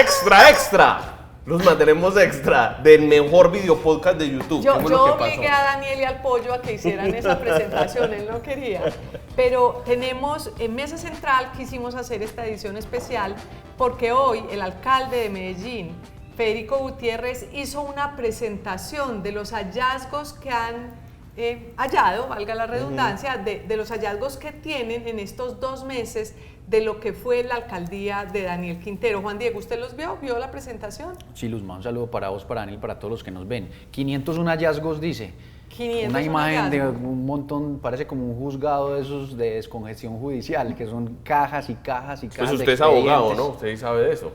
extra, extra. Los mantenemos extra del mejor video podcast de YouTube. Yo obligué a Daniel y al Pollo a que hicieran esa presentación, él no quería. Pero tenemos, en Mesa Central quisimos hacer esta edición especial porque hoy el alcalde de Medellín, Federico Gutiérrez, hizo una presentación de los hallazgos que han hallado, valga la redundancia, de los hallazgos que tienen en estos 2 meses de lo que fue la alcaldía de Daniel Quintero. Juan Diego, ¿usted los vio? ¿Vio la presentación? Sí, Luzma, un saludo para vos, para Daniel, para todos los que nos ven. 501 hallazgos, dice. 501 una imagen hallazgos. de un montón, parece como un juzgado de esos de descongestión judicial, que son cajas y cajas y cajas. Pues de usted es abogado, expedientes. ¿no? Usted sí sabe de eso.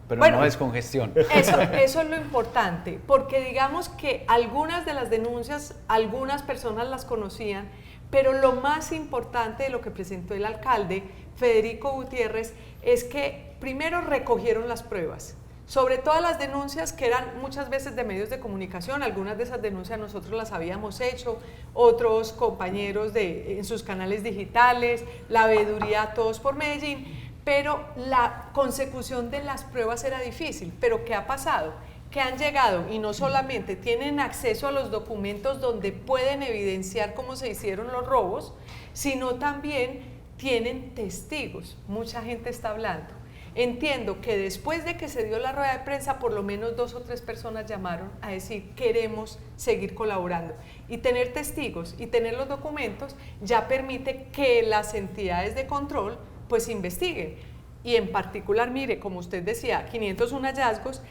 Pero Bueno, no descongestión. Eso es lo importante, porque digamos que algunas de las denuncias, algunas personas las conocían, pero lo más importante de lo que presentó el alcalde, Federico Gutiérrez, es que primero recogieron las pruebas, sobre todas las denuncias que eran muchas veces de medios de comunicación. Algunas de esas denuncias nosotros las habíamos hecho, otros compañeros en sus canales digitales, la veeduría Todos por Medellín, pero la consecución de las pruebas era difícil. ¿Pero qué ha pasado? Que han llegado y no solamente tienen acceso a los documentos donde pueden evidenciar cómo se hicieron los robos, sino también tienen testigos. Mucha gente está hablando. Entiendo que después de que se dio la rueda de prensa, por lo menos 2 o 3 personas llamaron a decir queremos seguir colaborando. Y tener testigos y tener los documentos ya permite que las entidades de control pues investiguen. Y en particular, mire, como usted decía, 501 hallazgos,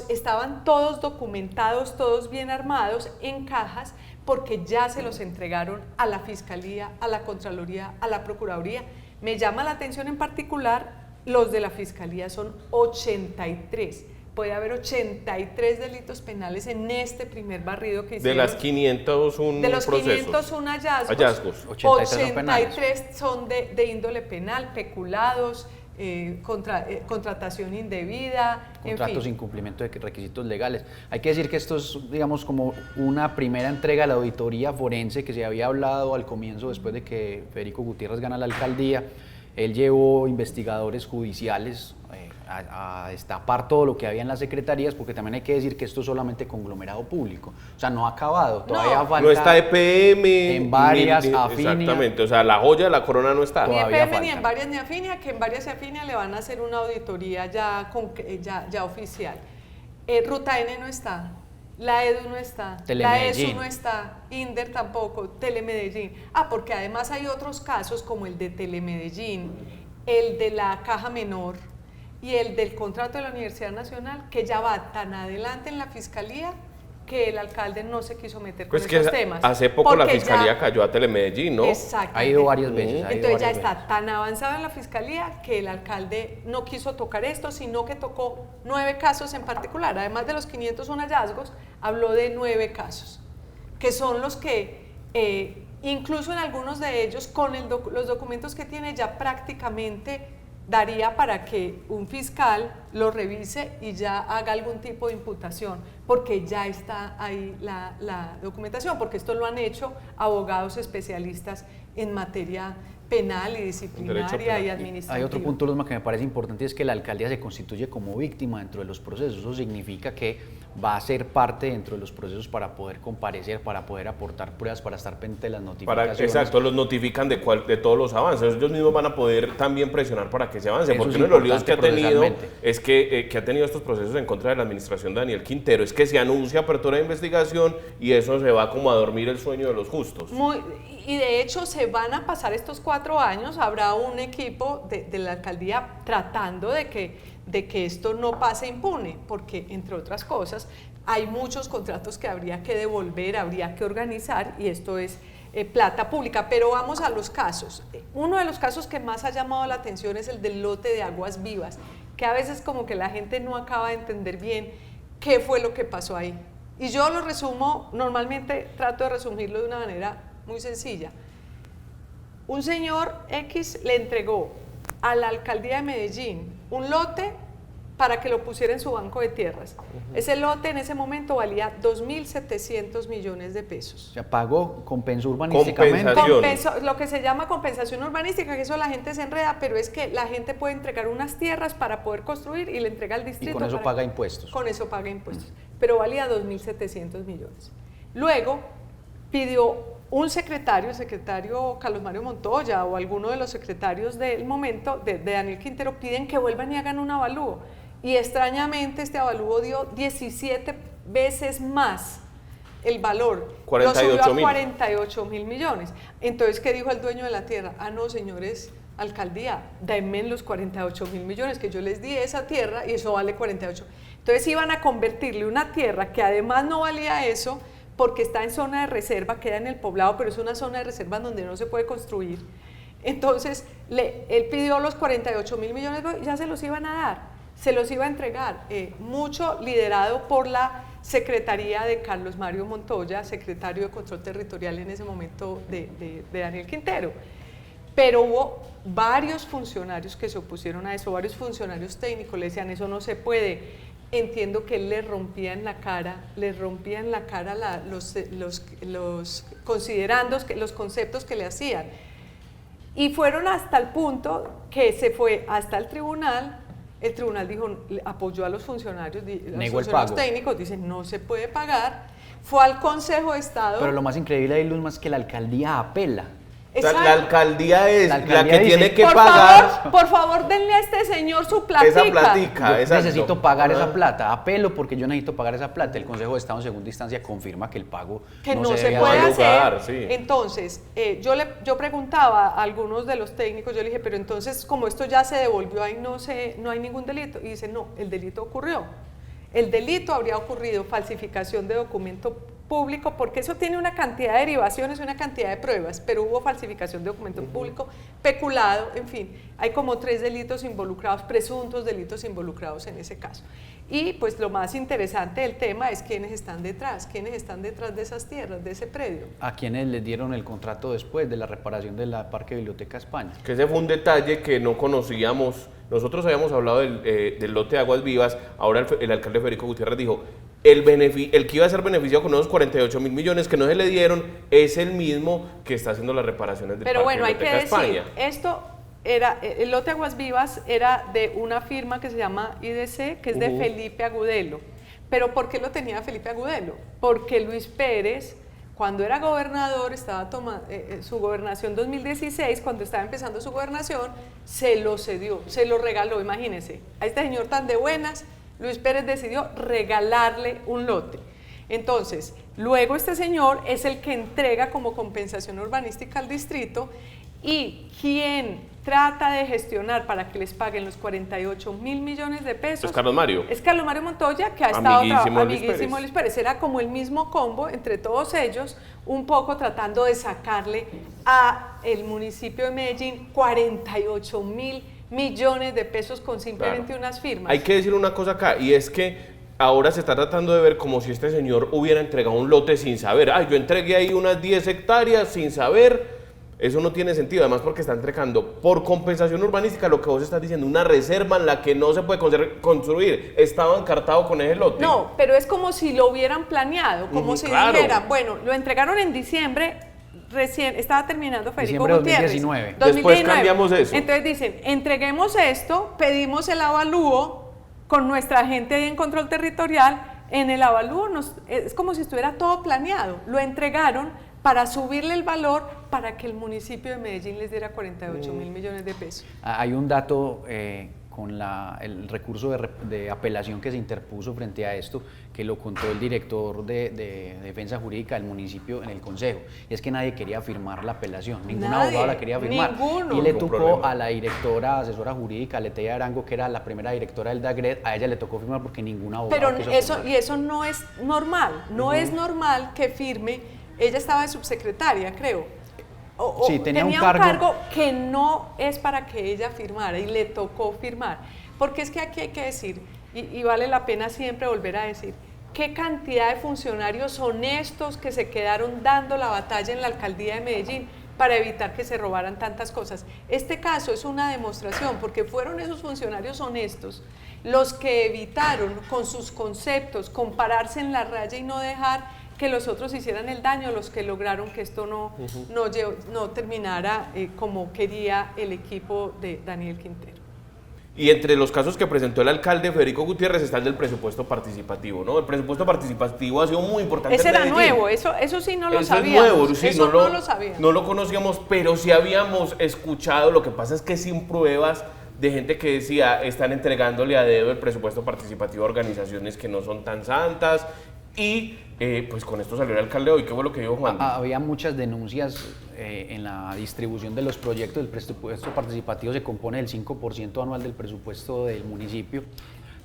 estaban todos documentados, todos bien armados en cajas, porque ya se los entregaron a la Fiscalía, a la Contraloría, a la Procuraduría. Me llama la atención en particular, los de la Fiscalía son 83. Puede haber 83 delitos penales en este primer barrido que hicieron. De las 501 de los procesos. 501 hallazgos, 83 son de índole penal, peculados, contratación indebida, Contratos en fin. sin cumplimiento de requisitos legales. Hay que decir que esto es, digamos, como una primera entrega a la auditoría forense que se había hablado al comienzo, después de que Federico Gutiérrez gana la alcaldía. Él llevó investigadores judiciales a destapar todo lo que había en las secretarías, porque también hay que decir que esto es solamente conglomerado público, o sea, no ha acabado, todavía falta. No está EPM. En varias, Afinia. Exactamente, o sea, la joya de la corona no está. Ni Todavía EPM, ni falta. en varias, ni Afinia, que en varias y Afinia le van a hacer una auditoría ya oficial. Ruta N no está, la EDU no está, la Telemedellín. ESU no está, INDER tampoco, Telemedellín. Porque además hay otros casos como el de Telemedellín, el de la Caja Menor y el del contrato de la Universidad Nacional, que ya va tan adelante en la Fiscalía que el alcalde no se quiso meter con Pues que esos temas. hace poco la porque Fiscalía ya- cayó a Telemedellín, ¿no? Exactamente. Ha ido varias veces. Entonces ya está tan avanzado en la Fiscalía que el alcalde no quiso tocar esto, sino que tocó 9 casos en particular. Además de los 501 hallazgos, habló de 9 casos, que son los que, incluso en algunos de ellos, con los documentos que tiene, ya prácticamente daría para que un fiscal lo revise y ya haga algún tipo de imputación, porque ya está ahí la documentación, porque esto lo han hecho abogados especialistas en materia penal y disciplinaria y administrativa. Hay otro punto, Luzma, que me parece importante, y es que la alcaldía se constituye como víctima dentro de los procesos. Eso significa que va a ser parte dentro de los procesos para poder comparecer, para poder aportar pruebas, para estar pendiente de las notificaciones. Exacto, los notifican de todos los avances. Ellos mismos van a poder también presionar para que se avance, Eso porque es uno de los líos que ha importante tenido procesalmente. es que ha tenido estos procesos en contra de la administración de Daniel Quintero, es que se anuncia apertura de investigación y eso se va como a dormir el sueño de los justos. Y de hecho se van a pasar estos 4 años, habrá un equipo de la alcaldía tratando de que esto no pase impune, porque entre otras cosas hay muchos contratos que habría que devolver, habría que organizar, y esto es plata pública. Pero vamos a los casos. Uno de los casos que más ha llamado la atención es el del lote de Aguas Vivas, que a veces como que la gente no acaba de entender bien qué fue lo que pasó ahí. Y yo lo resumo, normalmente trato de resumirlo de una manera muy sencilla. Un señor X le entregó a la alcaldía de Medellín un lote para que lo pusiera en su banco de tierras. Ese lote en ese momento valía 2.700 millones de pesos. O sea, pagó, compensó urbanísticamente. Compensación. Lo que se llama compensación urbanística, que eso la gente se enreda, pero es que la gente puede entregar unas tierras para poder construir y le entrega al distrito. Y con eso paga impuestos. Con eso paga impuestos, pero valía 2.700 millones. Luego pidió un secretario, el secretario Carlos Mario Montoya o alguno de los secretarios del momento, de Daniel Quintero, piden que vuelvan y hagan un avalúo. Y extrañamente este avalúo dio 17 veces más el valor. 48.000. Lo subió a 48.000 millones. Entonces, ¿qué dijo el dueño de la tierra? Ah, no, señores, alcaldía, denme los 48.000 millones que yo les di esa tierra y eso vale 48. Entonces iban a convertirle una tierra que además no valía eso porque está en zona de reserva, queda en el poblado, pero es una zona de reserva donde no se puede construir. Entonces, él pidió los 48.000 millones y ya se los iban a dar. Se los iba a entregar, mucho liderado por la Secretaría de Carlos Mario Montoya, secretario de Control Territorial en ese momento de Daniel Quintero. Pero hubo varios funcionarios que se opusieron a eso, varios funcionarios técnicos le decían, eso no se puede. Entiendo que él les rompía en la cara los considerandos, los conceptos que le hacían. Y fueron hasta el punto que se fue hasta el tribunal dijo, apoyó a los funcionarios, técnicos, dicen no se puede pagar, fue al Consejo de Estado. Pero lo más increíble de Luz es que la alcaldía apela. O sea, la alcaldía es la que dice, tiene que pagar. Por favor, denle a este señor su platica. Esa platica, yo necesito pagar esa plata, apelo porque yo necesito pagar esa plata. El Consejo de Estado en segunda instancia confirma que el pago que no se puede hacer. Sí. Entonces, yo preguntaba a algunos de los técnicos, yo le dije, pero entonces, como esto ya se devolvió, ahí no hay ningún delito. Y dice, no, el delito ocurrió. El delito habría ocurrido falsificación de documento público, porque eso tiene una cantidad de derivaciones, una cantidad de pruebas, pero hubo falsificación de documento público, peculado, en fin, hay como 3 delitos involucrados, presuntos delitos involucrados en ese caso. Y pues lo más interesante del tema es quiénes están detrás de esas tierras, de ese predio. ¿A quiénes les dieron el contrato después de la reparación de la Parque Biblioteca España? Que ese fue un detalle que no conocíamos. Nosotros habíamos hablado del lote de Aguas Vivas, ahora el alcalde Federico Gutiérrez dijo, el que iba a ser beneficiado con esos 48.000 millones que no se le dieron es el mismo que está haciendo las reparaciones del Parque Biblioteca España. Esto era, el lote Aguas Vivas era de una firma que se llama IDC, que es de Felipe Agudelo. ¿Pero por qué lo tenía Felipe Agudelo? Porque Luis Pérez, cuando era gobernador, estaba tomando su gobernación 2016, cuando estaba empezando su gobernación, se lo cedió, se lo regaló, imagínense. A este señor tan de buenas, Luis Pérez decidió regalarle un lote. Entonces, luego este señor es el que entrega como compensación urbanística al distrito y quien trata de gestionar para que les paguen los 48.000 millones de pesos. Es Carlos Mario. Es Carlos Mario Montoya, que ha estado amiguísimo Luis Pérez. Era como el mismo combo entre todos ellos, un poco tratando de sacarle a el municipio de Medellín 48.000 millones de pesos con simplemente unas firmas. Hay que decir una cosa acá, y es que ahora se está tratando de ver como si este señor hubiera entregado un lote sin saber. Ay, yo entregué ahí unas 10 hectáreas sin saber. Eso no tiene sentido, además porque está entregando por compensación urbanística lo que vos estás diciendo, una reserva en la que no se puede construir. Estaba encartado con ese lote. No, pero es como si lo hubieran planeado, como si dijeran, bueno, lo entregaron en diciembre, recién estaba terminando Federico Gutiérrez. 2019. Después cambiamos eso. Entonces dicen, entreguemos esto, pedimos el avalúo con nuestra gente en control territorial, en el avalúo es como si estuviera todo planeado, lo entregaron para subirle el valor para que el municipio de Medellín les diera 48.000 millones de pesos. Hay un dato con el recurso de apelación que se interpuso frente a esto, que lo contó el director de Defensa Jurídica del municipio en el Consejo, y es que nadie quería firmar la apelación, ningún abogado la quería firmar. Ninguno. Y le tocó a la directora, asesora jurídica, Leteia Arango, que era la primera directora del DAGRED, a ella le tocó firmar porque ningún abogado Pero quiso firmar. eso no es normal, no es normal que firme. Ella estaba de subsecretaria, creo. Sí, tenía un cargo que no es para que ella firmara y le tocó firmar. Porque es que aquí hay que decir, y vale la pena siempre volver a decir, qué cantidad de funcionarios honestos que se quedaron dando la batalla en la alcaldía de Medellín para evitar que se robaran tantas cosas. Este caso es una demostración porque fueron esos funcionarios honestos los que evitaron con sus conceptos compararse en la raya y no dejar que los otros hicieran el daño, los que lograron que esto no terminara como quería el equipo de Daniel Quintero. Y entre los casos que presentó el alcalde Federico Gutiérrez está el del presupuesto participativo, ¿no? El presupuesto participativo ha sido muy importante. Ese en era Medellín. nuevo, eso sí no lo Eso sabíamos. es nuevo, sí, eso no lo sabíamos. No lo conocíamos, pero sí habíamos escuchado. Lo que pasa es que sin pruebas de gente que decía están entregándole a dedo el presupuesto participativo a organizaciones que no son tan santas. Y pues con esto salió el alcalde hoy. ¿Qué fue lo que dijo Juan? Había muchas denuncias en la distribución de los proyectos. El presupuesto participativo se compone del 5% anual del presupuesto del municipio.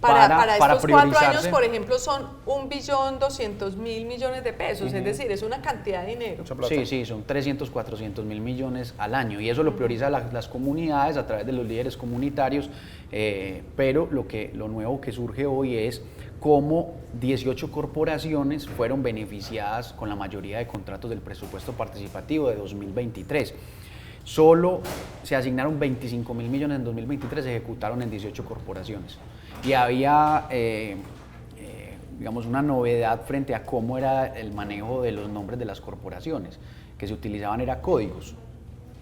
Para estos 4 años, por ejemplo, son 1.200.000 millones de pesos, es decir, es una cantidad de dinero. Sí, son 300.000-400.000 millones al año, y eso lo prioriza las comunidades a través de los líderes comunitarios, pero lo nuevo que surge hoy es cómo 18 corporaciones fueron beneficiadas con la mayoría de contratos del presupuesto participativo de 2023. Solo se asignaron 25.000 millones en 2023, se ejecutaron en 18 corporaciones. Y había, digamos, una novedad frente a cómo era el manejo de los nombres de las corporaciones, que se utilizaban era códigos.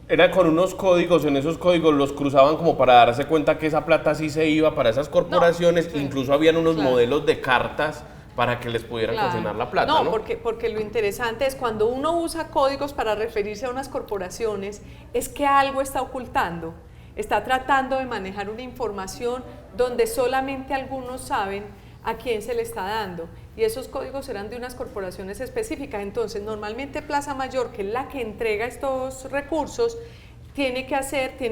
Era con unos códigos, en esos códigos los cruzaban como para darse cuenta que esa plata sí se iba para esas corporaciones, incluso habían unos modelos de cartas para que les pudieran consignar la plata, ¿no? Porque lo interesante es cuando uno usa códigos para referirse a unas corporaciones, es que algo está ocultando, está tratando de manejar una información donde solamente algunos saben a quién se le está dando, y esos códigos eran de unas corporaciones específicas. Entonces normalmente Plaza Mayor, que es la que entrega estos recursos, tiene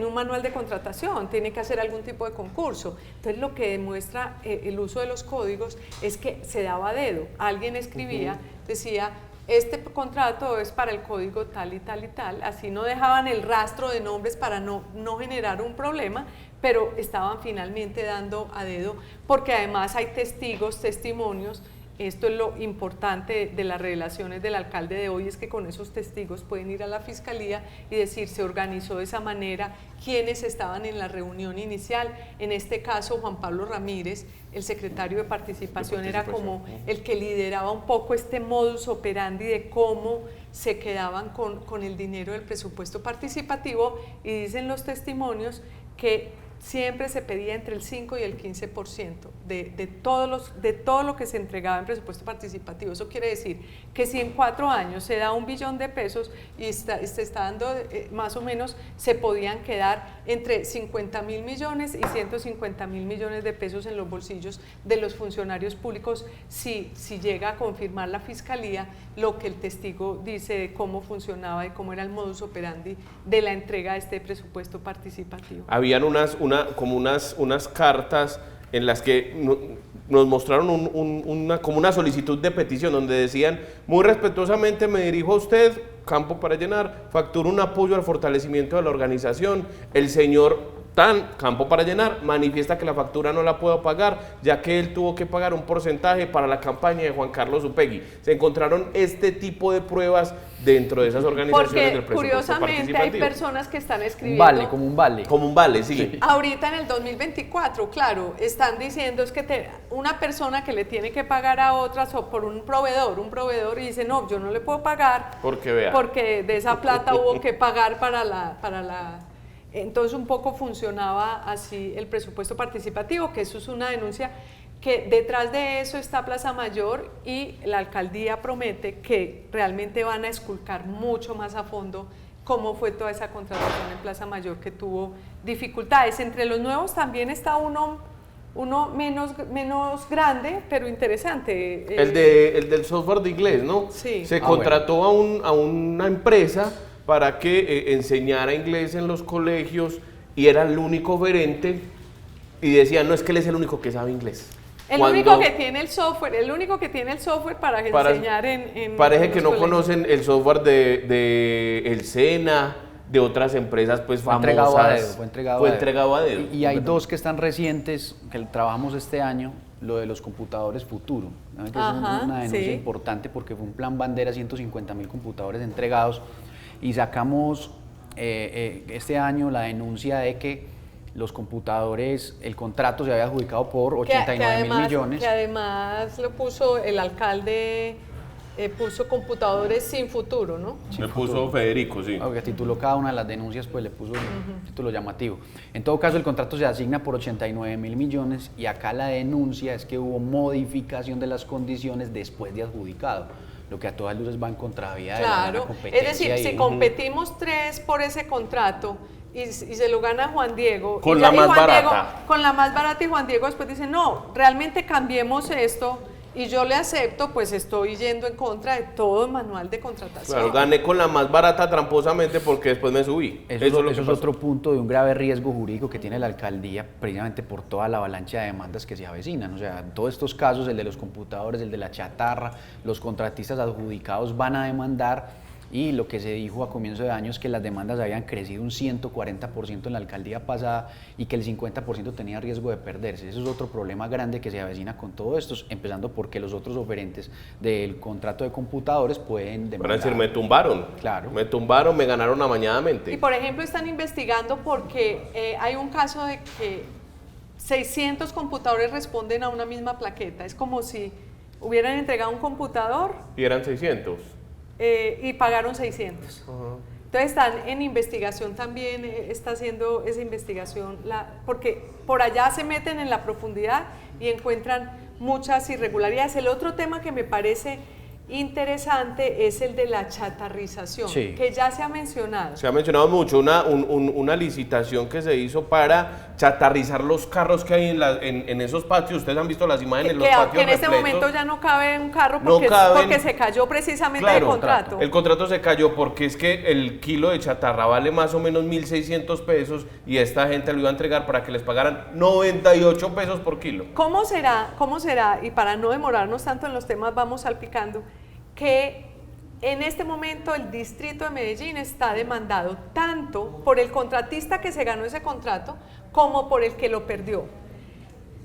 un manual de contratación, tiene que hacer algún tipo de concurso. Entonces lo que demuestra el uso de los códigos es que se daba a dedo. Alguien escribía, decía, este contrato es para el código tal y tal y tal, así no dejaban el rastro de nombres para no generar un problema, pero estaban finalmente dando a dedo, porque además hay testimonios. Esto es lo importante de las revelaciones del alcalde de hoy, es que con esos testigos pueden ir a la fiscalía y decir se organizó de esa manera, quiénes estaban en la reunión inicial. En este caso Juan Pablo Ramírez, el secretario de participación, era como el que lideraba un poco este modus operandi de cómo se quedaban con el dinero del presupuesto participativo, y dicen los testimonios que siempre se pedía entre el 5 y el 15% de todo lo que se entregaba en presupuesto participativo. Eso quiere decir que si en 4 años se da 1 billón de pesos y se está dando más o menos, se podían quedar entre 50.000 millones y 150.000 millones de pesos en los bolsillos de los funcionarios públicos si llega a confirmar la fiscalía lo que el testigo dice de cómo funcionaba y cómo era el modus operandi de la entrega de este presupuesto participativo. Habían unas cartas en las que nos mostraron como una solicitud de petición donde decían: muy respetuosamente me dirijo a usted, campo para llenar, facturo un apoyo al fortalecimiento de la organización. El señor campo para llenar, manifiesta que la factura no la puedo pagar, ya que él tuvo que pagar un porcentaje para la campaña de Juan Carlos Upegui. Se encontraron este tipo de pruebas dentro de esas organizaciones del presupuesto participativo. Curiosamente hay personas que están escribiendo... Como un vale. Como un vale, sí. Ahorita en el 2024, claro, están diciendo es que una persona que le tiene que pagar a otras o por un proveedor y dice, no, yo no le puedo pagar porque de esa plata hubo que pagar para la... Entonces un poco funcionaba así el presupuesto participativo, que eso es una denuncia, que detrás de eso está Plaza Mayor, y la alcaldía promete que realmente van a esculcar mucho más a fondo cómo fue toda esa contratación en Plaza Mayor, que tuvo dificultades. Entre los nuevos también está uno menos grande, pero interesante. El del software de inglés, ¿no? Sí. Se contrató a una empresa para que enseñara inglés en los colegios, y era el único gerente, y decían, no, es que él es el único que sabe inglés. El único que tiene el software para enseñar en parece que no colegios. conocen el software de el SENA, de otras empresas pues famosas. Fue entregado a dedo. Y hay 2 que están recientes, que trabajamos este año, lo de los computadores futuro. Es una denuncia importante porque fue un plan bandera, 150.000 computadores entregados, y sacamos este año la denuncia de que los computadores, el contrato se había adjudicado por 89.000 millones. Que además lo puso el alcalde, puso computadores sin futuro, ¿no? Me puso Federico, sí. Aunque tituló cada una de las denuncias, pues le puso un título llamativo. En todo caso, el contrato se asigna por 89.000 millones y acá la denuncia es que hubo modificación de las condiciones después de adjudicado, lo que a todas luces va en contravía de la competencia. Es decir, si competimos 3 por ese contrato y se lo gana Juan Diego. Con la más barata. Diego, con la más barata, y Juan Diego después dice, no, realmente cambiemos esto. Y yo le acepto, pues estoy yendo en contra de todo el manual de contratación. Claro, gané con la más barata tramposamente porque después me subí. Eso es otro punto de un grave riesgo jurídico que tiene la alcaldía, precisamente por toda la avalancha de demandas que se avecinan. O sea, en todos estos casos, el de los computadores, el de la chatarra, los contratistas adjudicados van a demandar. Y lo que se dijo a comienzo de año es que las demandas habían crecido un 140% en la alcaldía pasada y que el 50% tenía riesgo de perderse. Eso es otro problema grande que se avecina con todo esto, empezando porque los otros oferentes del contrato de computadores pueden demandar. Van a decir, me tumbaron. Claro. Me tumbaron, me ganaron amañadamente. Y por ejemplo, están investigando porque hay un caso de que 600 computadores responden a una misma plaqueta. Es como si hubieran entregado un computador. Y eran 600. Y pagaron 600. Entonces están en investigación también, está haciendo esa investigación, porque por allá se meten en la profundidad y encuentran muchas irregularidades. El otro tema que me parece interesante es el de la chatarrización, que ya se ha mencionado. Se ha mencionado mucho, una licitación que se hizo para chatarrizar los carros que hay en esos patios. Ustedes han visto las imágenes de los patios que en este repletos. momento ya no cabe un carro porque se cayó precisamente el contrato. El contrato se cayó porque es que el kilo de chatarra vale más o menos 1.600 pesos y esta gente lo iba a entregar para que les pagaran 98 pesos por kilo. ¿Cómo será? Y para no demorarnos tanto en los temas, vamos salpicando, que en este momento el distrito de Medellín está demandado tanto por el contratista que se ganó ese contrato como por el que lo perdió.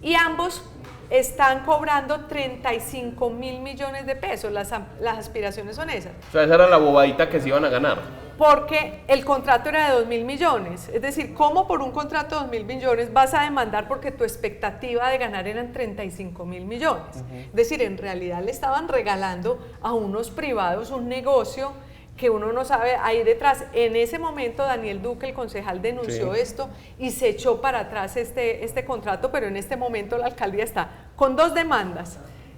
Y ambos están cobrando 35.000 millones de pesos, las aspiraciones son esas. O sea, esa era la bobadita que se iban a ganar. Porque el contrato era de 2.000 millones, es decir, ¿cómo por un contrato de 2.000 millones vas a demandar porque tu expectativa de ganar eran 35.000 millones? Es decir, en realidad le estaban regalando a unos privados un negocio que uno no sabe ahí detrás. En ese momento Daniel Duque, el concejal, denunció esto y se echó para atrás este contrato, pero en este momento la alcaldía está con 2 demandas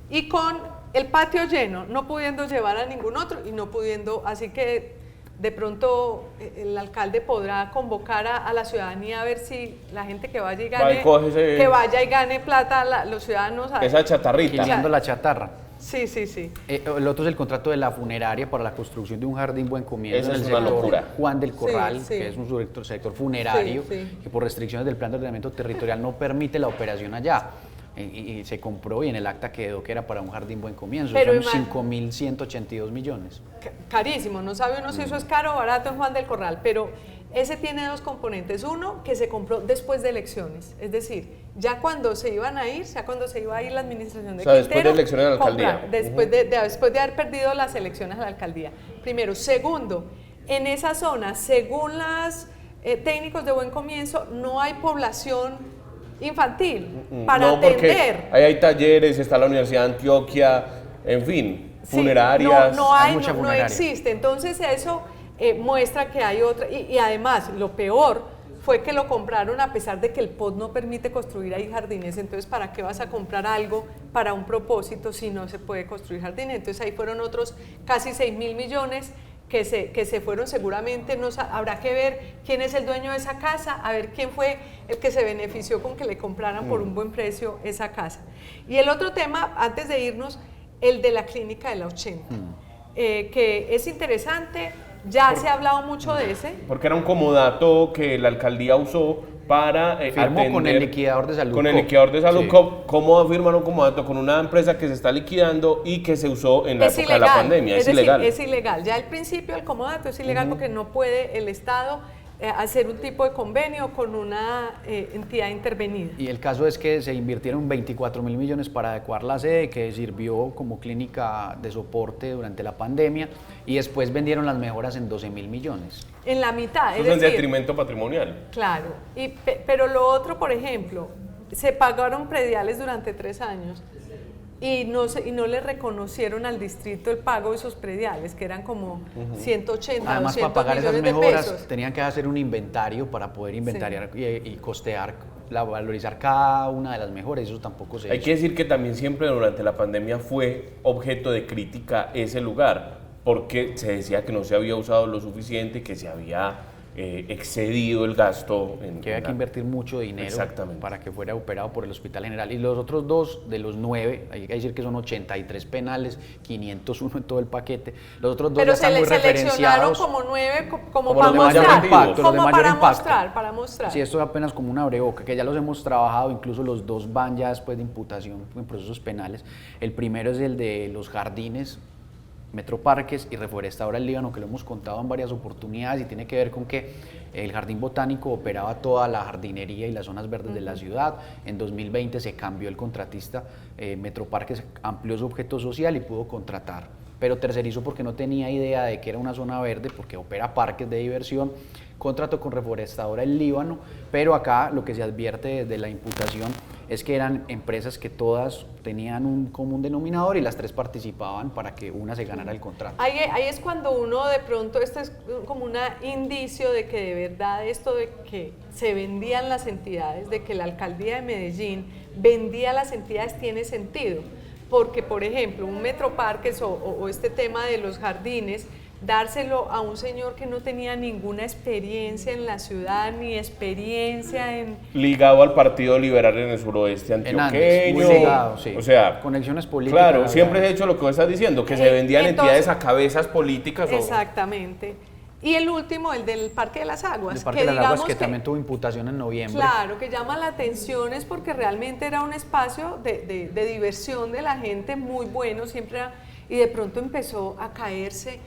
y con el patio lleno, no pudiendo llevar a ningún otro y no pudiendo, así que de pronto el alcalde podrá convocar a la ciudadanía a ver si la gente que vaya y gane, que vaya y gane plata, los ciudadanos. Esa chatarrita. Quitando la chatarra. Sí. El otro es el contrato de la funeraria para la construcción de un jardín Buen Comienzo en el sector locura. Juan del Corral, Sí. que es un sector funerario que por restricciones del plan de ordenamiento territorial no permite la operación allá. Y se compró y en el acta quedó que era para un jardín Buen Comienzo. Pero son 5.182 millones. Carísimo, no sabe uno si eso es caro o barato en Juan del Corral, pero ese tiene 2 componentes. Uno, que se compró después de elecciones, es decir, ya cuando se iban a ir, cuando se iba a ir la administración de Quintero. Después de elecciones a la alcaldía. Después de haber perdido las elecciones a la alcaldía. Primero. Segundo, en esa zona, según los técnicos de Buen Comienzo, no hay población infantil para atender. Ahí hay talleres, está la Universidad de Antioquia, en fin, funerarias. No existe. Entonces eso muestra que hay otra. Y además, lo peor fue que lo compraron a pesar de que el POT no permite construir ahí jardines. Entonces, ¿para qué vas a comprar algo para un propósito si no se puede construir jardines? Entonces ahí fueron otros casi 6.000 millones que se fueron seguramente. Habrá que ver quién es el dueño de esa casa, a ver quién fue el que se benefició con que le compraran por un buen precio esa casa. Y el otro tema, antes de irnos, el de la clínica de la 80, que es interesante, se ha hablado mucho de ese. Porque era un comodato que la alcaldía usó para atender con el liquidador de salud. Con el liquidador de salud. ¿Cómo firman un comodato con una empresa que se está liquidando y que se usó en la época de la pandemia? Es ilegal. Es ilegal. Ya al principio el comodato es ilegal porque no puede el Estado hacer un tipo de convenio con una entidad intervenida. Y el caso es que se invirtieron 24.000 millones para adecuar la sede, que sirvió como clínica de soporte durante la pandemia, y después vendieron las mejoras en 12.000 millones. En la mitad, Eso es en detrimento patrimonial. Claro, pero lo otro, por ejemplo, se pagaron prediales durante 3 años y no le reconocieron al distrito el pago de esos prediales, que eran como 180, Además, 200 para pagar esas millones de mejoras pesos. tenían que hacer un inventario para poder inventariar y costear, valorizar cada una de las mejoras, y eso tampoco se Hay hizo. que decir que también siempre durante la pandemia fue objeto de crítica ese lugar, porque se decía que no se había usado lo suficiente, que se había excedido el gasto. Que había que invertir mucho dinero Exactamente. para que fuera operado por el Hospital General. Y los otros 2 de los 9, hay que decir que son 83 penales, 501 en todo el paquete. Los otros 2 Pero ya están muy seleccionaron referenciados. como 9, como Como para los de mayor mostrar, impacto, los de como mayor para impacto. para mostrar. Sí, esto es apenas como una abreboca, que ya los hemos trabajado, incluso los 2 van ya después de imputación en procesos penales. El primero es el de los jardines, Metroparques y Reforestadora El Líbano, que lo hemos contado en varias oportunidades, y tiene que ver con que el Jardín Botánico operaba toda la jardinería y las zonas verdes de la ciudad. En 2020 se cambió el contratista, Metroparques amplió su objeto social y pudo contratar, pero tercerizó porque no tenía idea de que era una zona verde, porque opera parques de diversión. Contrato con Reforestadora El Líbano, pero acá lo que se advierte desde la imputación es que eran empresas que todas tenían un común denominador y las 3 participaban para que una se ganara el contrato. Ahí es cuando uno de pronto, esto es como un indicio de que de verdad esto de que se vendían las entidades, de que la alcaldía de Medellín vendía las entidades tiene sentido, porque por ejemplo un Metroparques o este tema de los jardines, dárselo a un señor que no tenía ninguna experiencia en la ciudad, ni experiencia en... Ligado al Partido Liberal en el suroeste En antioqueño. Andes, muy ligado, sí. O sea, Conexiones políticas. claro, siempre se ha hecho lo que vos estás diciendo, que se vendían entonces, entidades a cabezas políticas. Exactamente. Y el último, el del Parque de las Aguas. El Parque de las Aguas, digamos que también tuvo imputación en noviembre. Claro, que llama la atención es porque realmente era un espacio de diversión de la gente muy bueno, siempre era, y de pronto empezó a caerse,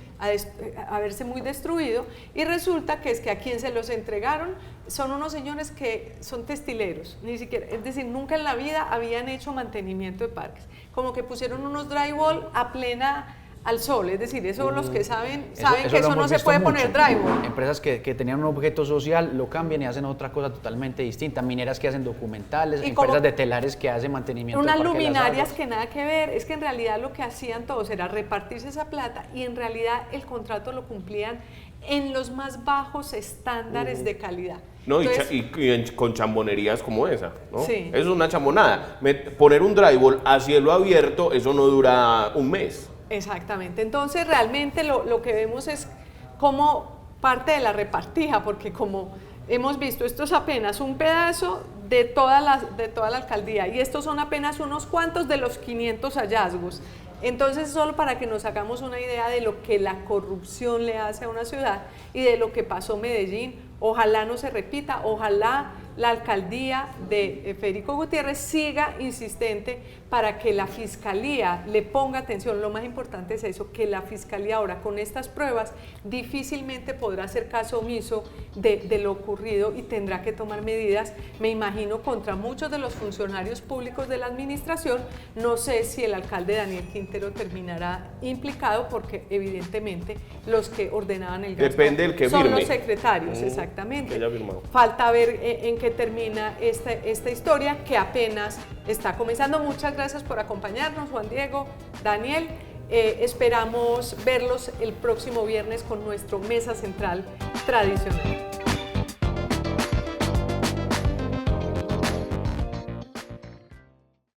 a verse muy destruido, y resulta que es que a quien se los entregaron son unos señores que son textileros, ni siquiera, es decir, nunca en la vida habían hecho mantenimiento de parques, como que pusieron unos drywall a plena al sol, es decir, eso los que saben que eso no se puede poner drywall. Empresas que tenían un objeto social lo cambian y hacen otra cosa totalmente distinta, mineras que hacen documentales, Y empresas como de telares que hacen mantenimiento unas del Parque de las luminarias Aguas. que nada que ver, es que en realidad lo que hacían todos era repartirse esa plata y en realidad el contrato lo cumplían en los más bajos estándares de calidad. No, Entonces, con chambonerías como esa, ¿no? Sí. Eso es una chambonada. Poner un drywall a cielo abierto, eso no dura un mes. exactamente, entonces realmente lo que vemos es como parte de la repartija, porque como hemos visto, esto es apenas un pedazo de toda la alcaldía y estos son apenas unos cuantos de los 500 hallazgos. Entonces, solo para que nos hagamos una idea de lo que la corrupción le hace a una ciudad y de lo que pasó Medellín, ojalá no se repita, ojalá la alcaldía de Federico Gutiérrez siga insistente para que la fiscalía le ponga atención. Lo más importante es eso, que la fiscalía ahora con estas pruebas difícilmente podrá hacer caso omiso de lo ocurrido y tendrá que tomar medidas, me imagino, contra muchos de los funcionarios públicos de la administración. No sé si el alcalde Daniel Quintero terminará implicado porque evidentemente los que ordenaban el gasto Depende del que son firme. los secretarios, exactamente. Que haya firmado. Falta ver en qué termina esta historia que apenas está comenzando. Muchas gracias por acompañarnos, Juan Diego, Daniel. Esperamos verlos el próximo viernes con nuestro Mesa Central tradicional.